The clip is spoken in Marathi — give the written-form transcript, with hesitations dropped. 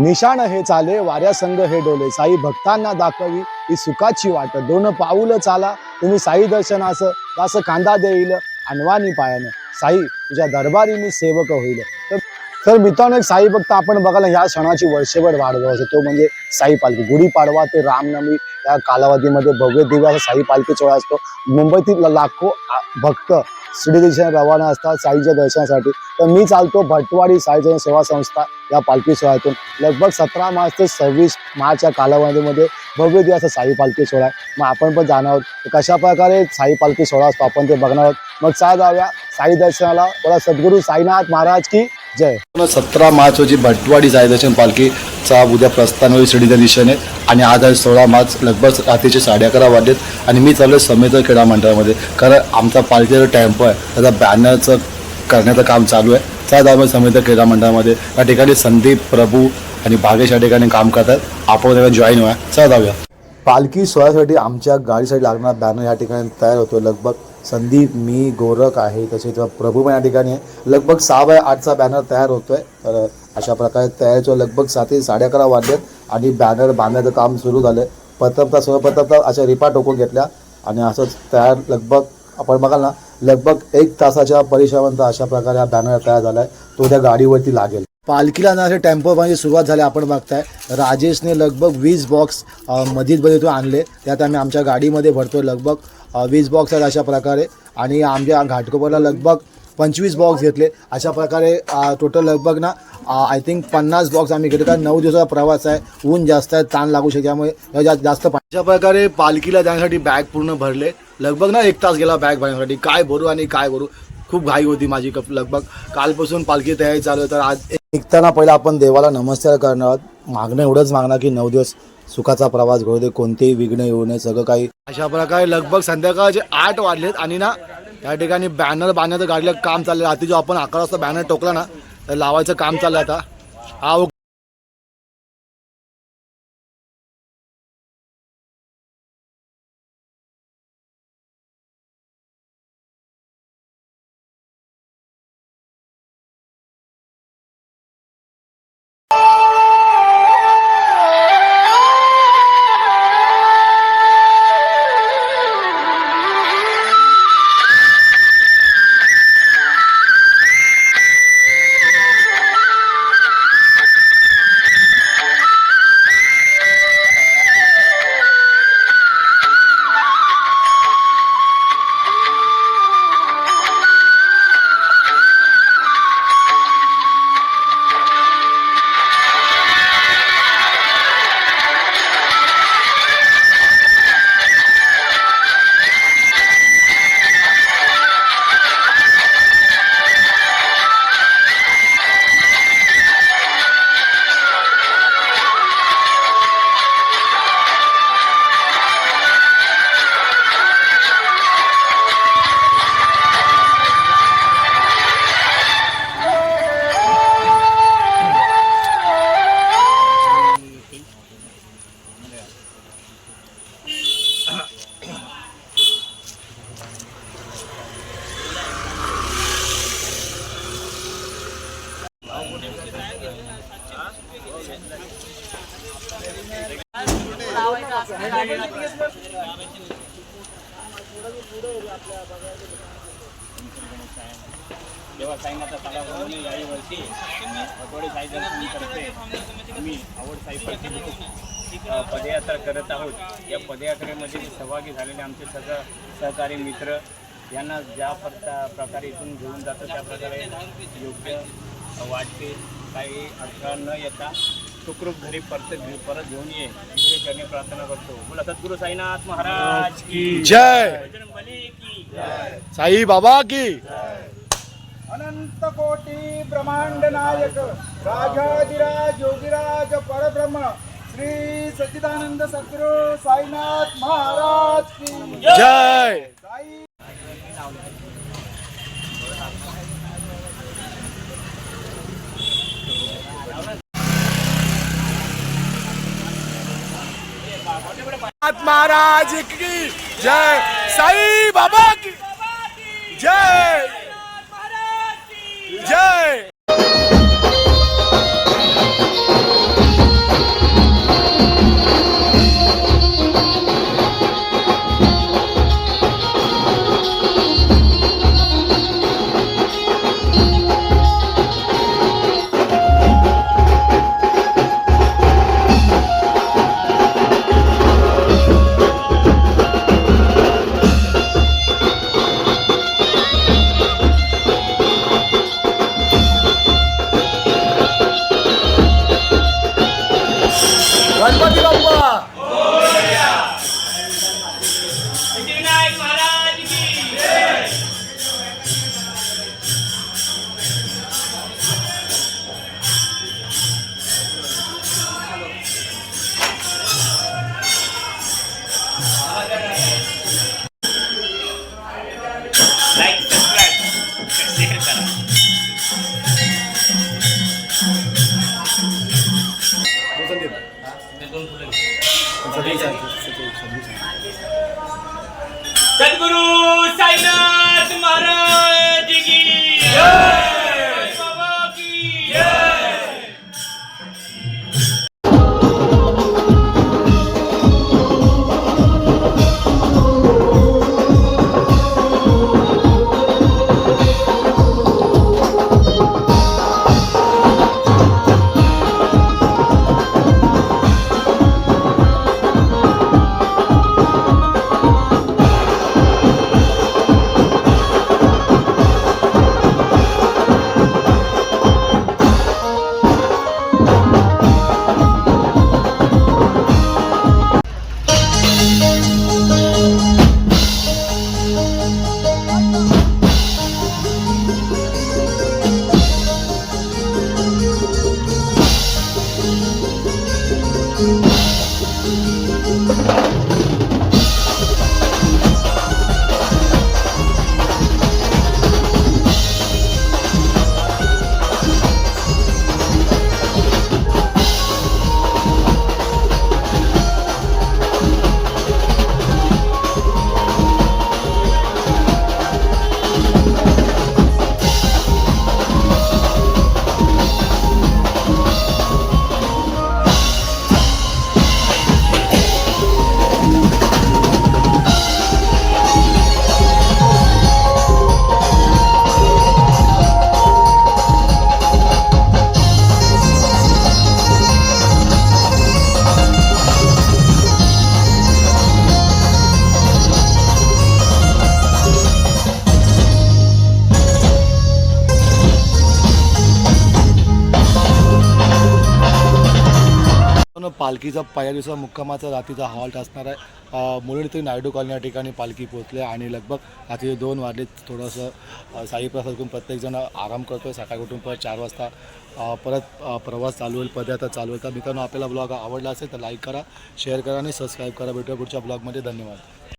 निशाण हे चाले वाऱ्या संग हे डोले, साई भक्तांना दाखवी ही सुखाची वाट, दोन पाऊल चाला तुम्ही साई दर्शनास, दास कांदा देईल अनवानी पायानं, साई तुझ्या दरबारी मी सेवक होईल. तर मित्रांनो, एक साई भक्त आपण बघायला ह्या सणाची वर्षभर वाट बघत असतो, तो म्हणजे साई पालखी. गुढीपाडवा ते रामनवमी या कालावधीमध्ये भव्य दिव्य असा साई पालखी सोहळा असतो. मुंबईतील लाखो भक्त शिर्डी दिशेने रवाना असतात साईच्या दर्शनासाठी. तर मी चालतो भटवाडी साईजन सेवा संस्था या पालखी सोहळ्यातून. लगभग 17 मार्च ते 26 मार्च या कालावधीमध्ये भव्य दिव्य असा साई पालखी सोहळा आहे. मग आपण पण जाणार आहोत कशा प्रकारे साई पालखी सोहळा असतो, आपण ते बघणार आहोत. मग चला जाऊया साई दर्शनाला. बोला सद्गुरू साईनाथ महाराज की जय. 17 मार्च रोजी भटवाडी साई दर्शन पालखीचा उद्या प्रस्थान होईल शिर्डीच्या दिशेने. आणि आज आहे 16 मार्च, लगभग रात्रीचे 11:30 वाजलेत आणि मी चाललो समेत क्रीडा मंडळामध्ये, कारण आमचा पालखीचा टेम्पो आहे त्याचा बॅनरचं करण्याचं काम चालू आहे. त्या दरम्यान समेत क्रीडा मंडळामध्ये या ठिकाणी संदीप, प्रभू आणि भागेश या ठिकाणी काम करतात. आपण त्याला जॉईन व्हा. चला जाऊया. पालखी सोहळ्यासाठी आमच्या गाडीसाठी लागणारा बॅनर या ठिकाणी तयार होतो. लगभग संदीप, मी, गोरख आहे, तसेच प्रभू पण या ठिकाणी आहे. लगभग 6x8चा बॅनर तयार होतोय. तर अशा प्रकारे तयारीचं लगभग 7 ते 11:30 वाजलेत आणि बॅनर बांधण्याचं काम सुरू झालं. सर्वप्रथम अशा रिपा टोकून घेतल्या आणि असंच तयार लगभग आपण बघाल ना, लगभग 1 तासाच्या परिश्रमानंतर अशा प्रकारे हा बॅनर तयार झाला आहे. तो त्या गाडीवरती लागेल. पालखीला जाण्यासाठी टेम्पो म्हणजे सुरुवात झाली. आपण बघताय राजेशने लगभग 20 बॉक्स मधील आणले. त्यात आम्ही आमच्या गाडीमध्ये भरतो. लगभग 20 बॉक्स आहेत अशा प्रकारे. आणि आमच्या घाटकोपरला लगभग 25 बॉक्स घेतले. अशा प्रकारे टोटल लगभग ना आय थिंक 50 बॉक्स आम्ही घेतले. कारण 9 दिवसाचा प्रवास आहे, ऊन जास्त आहे, ताण लागू शकते, त्यामुळे जास्त अशा प्रकारे पालखीला जाण्यासाठी बॅग पूर्ण भरले. लगभग ना 1 तास गेला बॅग भरण्यासाठी. काय भरू खूप घाई होती माझी. लगभग कालपासून पालखी तयारी चालू आहे. तर आज निघताना पहिला आपण देवाला नमस्कार करणार आहोत. मागणं एवढंच मागणार की 9 दिवस सुखाचा प्रवास घडू दे, कोणतेही विघ्न येऊ नये, सगळं काही. अशा प्रकारे लगभग संध्याकाळचे 8 वाजलेत आणि ना या ठिकाणी बॅनर बांधण्याचं गाडीला काम चाललं. रात्री जो आपण 11 वाजता बॅनर टोकला ना, तर लावायचं काम चाललं आता. जेव्हा साईनाथचा तलाव याही वर्षी भटवाडी साई दर्शन करते. आम्ही आवड साई पालखी पदयात्रा करत आहोत. या पदयात्रेमध्ये सहभागी झालेले आमचे सगळं सहकारी मित्र यांना ज्या प्रकारे इथून घेऊन जातं त्या प्रकारे योग्य वाटते. काही अडथळा न येता सुखरूप घरी परत घेऊन ये इथे करणे प्रार्थना करतो. बोला सद्गुरू साईनाथ महाराज की जय. बजरंगबली की साई बाबा की. अनंत कोटी ब्रह्मांड नायक राजाधिराज योगीराज परब्रह्म श्री सच्चिदानंद सद्गुरू साईनाथ महाराज की जय. महाराज की जय. साई बाबा की जय. जय. सद्गुरु साईनाथ महाराज की जय, बाबा की जय. पालखीचा पहिल्या दिवसा मुक्कामाचा रात्रीचा हॉल्ट असणार आहे. मुलीन ते नायडू कॉलनी या ठिकाणी पालखी पोहोचले आणि लगभग रात्री 2 वाजले. थोडंसं साईप्रसाद करून प्रत्येकजण आराम करतो आहे. सकाळी उठून परत 4 वाजता परत प्रवास चालू होईल, पदयात्रा चालू होईल. तर मित्रांनो, आपल्याला ब्लॉग आवडला असेल तर लाईक करा, शेअर करा आणि सबस्क्राईब करा. भेटूया पुढच्या ब्लॉगमध्ये. धन्यवाद.